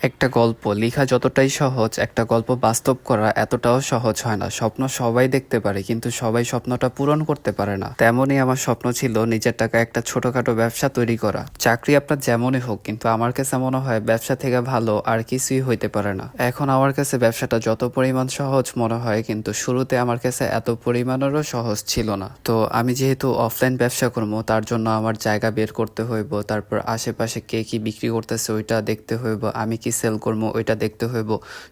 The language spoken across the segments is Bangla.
একটা গল্প লেখা যতটাই সহজ, একটা গল্প বাস্তব করা এতটাও সহজ হয় না। স্বপ্ন সবাই দেখতে পারে, কিন্তু সবাই স্বপ্নটা পূরণ করতে পারে না। তেমনই আমার স্বপ্ন ছিল নিজের টাকা একটা ছোটখাটো ব্যবসা তৈরি করা। চাকরি আপনার যেমনই হোক, কিন্তু আমার কাছে মনে হয় ব্যবসা থেকে ভালো আর কিছুই হইতে পারে না। এখন আমার কাছে ব্যবসাটা যত পরিমাণ সহজ মনে হয়, কিন্তু শুরুতে আমার কাছে এত পরিমাণেরও সহজ ছিল না। তো আমি যেহেতু অফলাইন ব্যবসা করবো, তার জন্য আমার জায়গা বের করতে হইব, তারপর আশেপাশে কে কি বিক্রি করতেছে ওইটা দেখতে হইব, আমি কি সেল করবো ওইটা দেখতে হইব।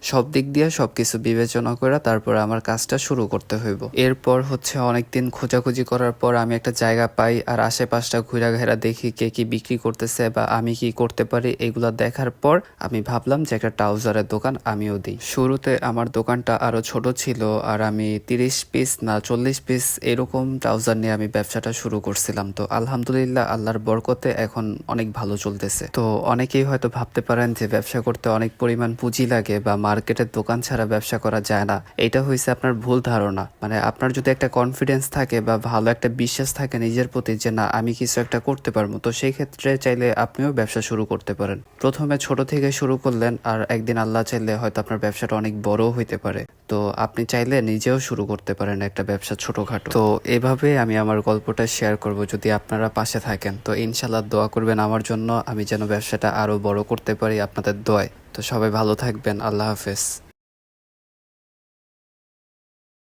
সব দিক দিয়ে সবকিছু বিবেচনা করে তারপর আমার কাজটা শুরু করতে হইব। এরপর হচ্ছে অনেকদিন খোঁজাখুঁজি করার পর আমি একটা জায়গা পাই, আর আশেপাশটা ঘুরা ঘেরা দেখি কে কি বিক্রি করতেছে বা আমি কি করতে পারি। এগুলা দেখার পর আমি ভাবলাম যে একটা ট্রাউজারের দোকান আমিও দিই। শুরুতে আমার দোকানটা আরো ছোট ছিল, আর আমি 30 পিস না 40 পিস এরকম ট্রাউজার নিয়ে আমি ব্যবসাটা শুরু করছিলাম। তো আলহামদুলিল্লাহ, আল্লাহর বরকতে এখন অনেক ভালো চলতেছে। তো অনেকেই হয়তো ভাবতে পারেন যে ব্যবসা করতে অনেক পরিমাণ পুঁজি লাগে বা মার্কেটের দোকান ছাড়া ব্যবসা করা যায় না। এটা হয়েছে আপনার ভুল ধারণা। মানে আপনার যদি একটা কনফিডেন্স থাকে বা ভালো একটা বিশ্বাস থাকে নিজের প্রতি যে না, আমি কিছু একটা করতে পারবো, তো সেই ক্ষেত্রে চাইলে আপনিও ব্যবসা শুরু করতে পারেন। প্রথমে ছোট থেকে শুরু করলেন, আর একদিন আল্লাহ চাইলে হয়তো আপনার ব্যবসাটা অনেক বড় হইতে পারে। তো আপনি চাইলে নিজেও শুরু করতে পারেন একটা ব্যবসা ছোটখাটো। তো এভাবে আমি আমার গল্পটা শেয়ার করব, যদি আপনারা পাশে থাকেন। তো ইনশাল্লাহ দোয়া করবেন আমার জন্য, আমি যেন ব্যবসাটা আরো বড় করতে পারি আপনাদের দোয়ায়। তো সবাই ভালো থাকবেন। আল্লাহ হাফেজ।